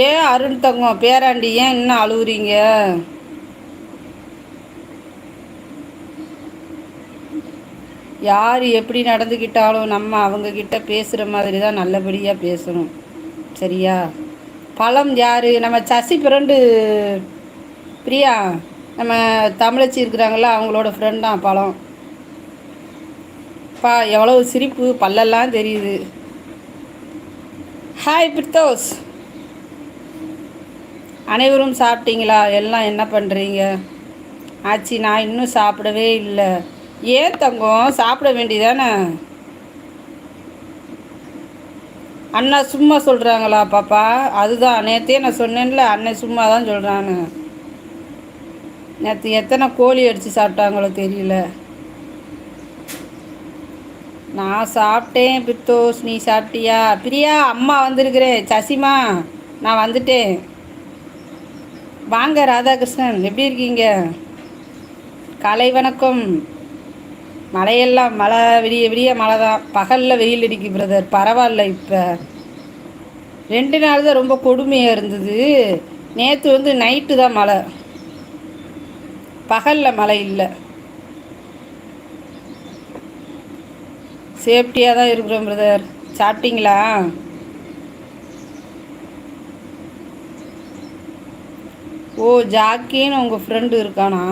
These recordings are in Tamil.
ஏன் அருண் தங்கம் பேராண்டி ஏன் இன்னும் அழுகுறீங்க? யார் எப்படி நடந்துக்கிட்டாலும் நம்ம அவங்கக்கிட்ட பேசுகிற மாதிரி தான் நல்லபடியாக பேசணும். சரியா? பழம் யார்? நம்ம சசி ஃப்ரெண்டு பிரியா, நம்ம தமிழச்சி இருக்கிறாங்கள, அவங்களோட ஃப்ரெண்ட் தான் பழம். பா எவ்வளவு சிரிப்பு, பல்லெல்லாம் தெரியுது. ஹாய் பிரித்தோஸ், அனைவரும் சாப்பிட்டீங்களா? எல்லாம் என்ன பண்ணுறீங்க? ஆச்சி நான் இன்னும் சாப்பிடவே இல்லை. ஏன் தங்கம், சாப்பிட வேண்டியதானே? அண்ணா சும்மா சொல்கிறாங்களா பாப்பா? அதுதான் நேற்றே நான் சொன்னேன்ல, அண்ணன் சும்மா தான் சொல்கிறான்னு. நேற்று எத்தனை கோழி அடித்து சாப்பிட்டாங்களோ தெரியல. நான் சாப்பிட்டேன் பித்தோஸ், நீ சாப்பிட்டியா? பிரியா அம்மா வந்திருக்கிறேன். சசிமா நான் வந்துட்டேன். வாங்க ராதாகிருஷ்ணன், எப்படி இருக்கீங்க? காலை வணக்கம். மழையெல்லாம் மழை, விடிய விடிய மழை தான். பகலில் வெயில் அடிக்கு பிரதர், பரவாயில்ல. இப்போ 2 நாள் தான் ரொம்ப கொடுமையாக இருந்தது. நேற்று நைட்டு தான் மழை, பகலில் மழை இல்லை. சேஃப்டியாக தான் இருக்கிறோம் பிரதர். சாப்பிட்டீங்களா? ஓ, ஜாக்கின்னு உங்கள் ஃப்ரெண்டு இருக்கானா?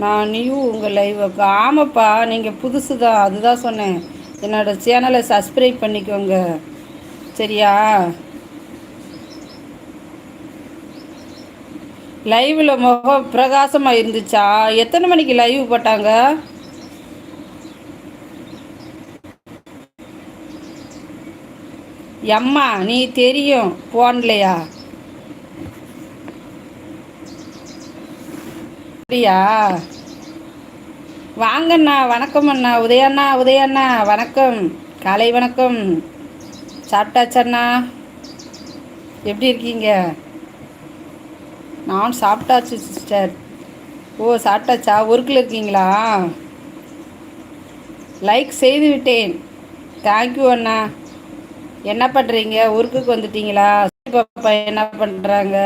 நான் நியூ உங்கள் லைவுக்கு. ஆமாப்பா, நீங்கள் புதுசு தான், அதுதான் சொன்னேன். என்னோடய சேனலை சப்ஸ்கிரைப் பண்ணிக்கோங்க, சரியா? லைவில் முகம் பிரகாசமாக இருந்துச்சா? எத்தனை மணிக்கு லைவ் போட்டாங்க? எம்மா நீ தெரியும் போன்லையா? அப்படியா? வாங்கண்ணா, வணக்கம் அண்ணா. உதயண்ணா, உதயண்ணா வணக்கம், காலை வணக்கம். சாப்பிட்டாச்சண்ணா, எப்படி இருக்கீங்க? நான் சாப்பிட்டாச்சு சிஸ்டர். ஓ சாப்பிட்டாச்சா? ஒர்க்கில் இருக்கீங்களா? லைக் செய்து விட்டேன். தேங்க்யூ அண்ணா. என்ன பண்ணுறீங்க? ஒர்க்குக்கு வந்துட்டீங்களா? பாப்பா என்ன பண்ணுறாங்க?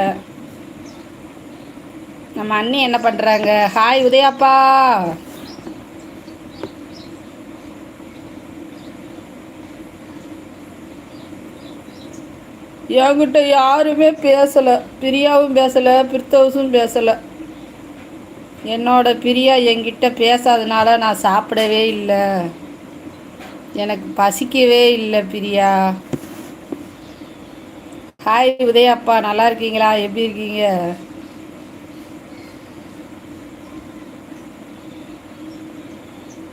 நம்ம அண்ணி என்ன பண்ணுறாங்க? ஹாய் உதயாப்பா. என்கிட்ட யாருமே பேசலை. பிரியாவும் பேசலை, பிரித்தோஸும் பேசலை. என்னோட பிரியா என்கிட்ட பேசாதனால நான் சாப்பிடவே இல்லை. எனக்கு பசிக்கவே இல்லை பிரியா. ஹாய் உதயாப்பா, நல்லா இருக்கீங்களா? எப்படி இருக்கீங்க?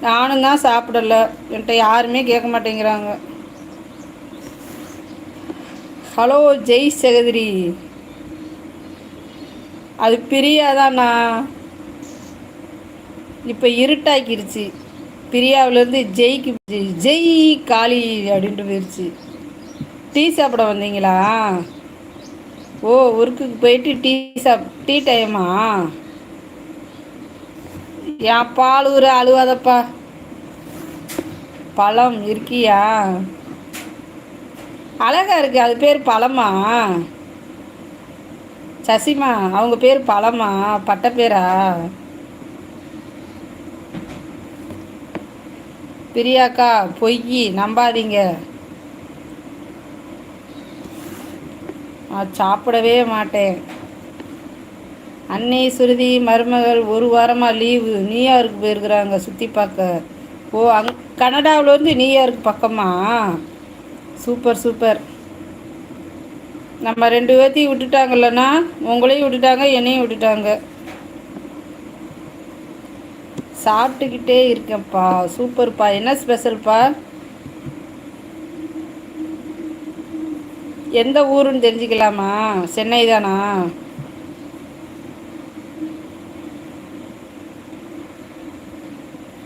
நானும் தான் சாப்பிடல. என்கிட்ட யாருமே கேட்க மாட்டேங்கிறாங்க. ஹலோ ஜெய் சகோதரி, அது பிரியாதாண்ணா. இப்போ இருட்டாக்கிருச்சு. பிரியாவிலேருந்து ஜெய்க்கு ஜெய் காளி அப்படின்ட்டு போயிடுச்சு. டீ சாப்பிட வந்தீங்களா? ஓ, ஒர்க்குக்கு போயிட்டு டீ டைமா? என் பால் ஊற அழுவாதப்பா. பழம் இருக்கியா? அழகா இருக்கு, அது பேர் பழமா? சசிமா அவங்க பேர் பழமா? பட்ட பேரா? பிரியாக்கா பொய் நம்பாதீங்க. நான் சாப்பிடவே மாட்டேன். அன்னை சுருதி மருமகள் 1 வாரமாக லீவு, நியூயார்க்கு போயிருக்கிறாங்க சுற்றி பார்க்க. ஓ, கனடாவிலேருந்து நியூயார்க்கு பக்கமா? Super super. நம்ம 2 பேர்த்தையும் விட்டுட்டாங்கல்லண்ணா, உங்களையும் விட்டுட்டாங்க, என்னையும் விட்டுட்டாங்க. சாப்பிட்டுக்கிட்டே இருக்கேன்ப்பா. சூப்பர்ப்பா. என்ன ஸ்பெஷல்ப்பா? எந்த ஊருன்னு தெரிஞ்சுக்கலாமா? சென்னை தானா?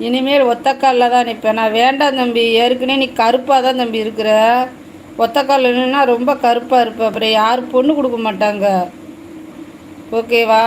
இனிமேல் ஒத்தக்காலில் தான் நிற்பேன். நான் வேண்டாம் தம்பி, ஏற்கனவே நீ கருப்பாக தான் தம்பி இருக்கிற. ஒத்தக்கால் நின்னா ரொம்ப கருப்பாக இருப்ப, அப்புறம் யாரும் பொண்ணு கொடுக்க மாட்டாங்க. ஓகேவா?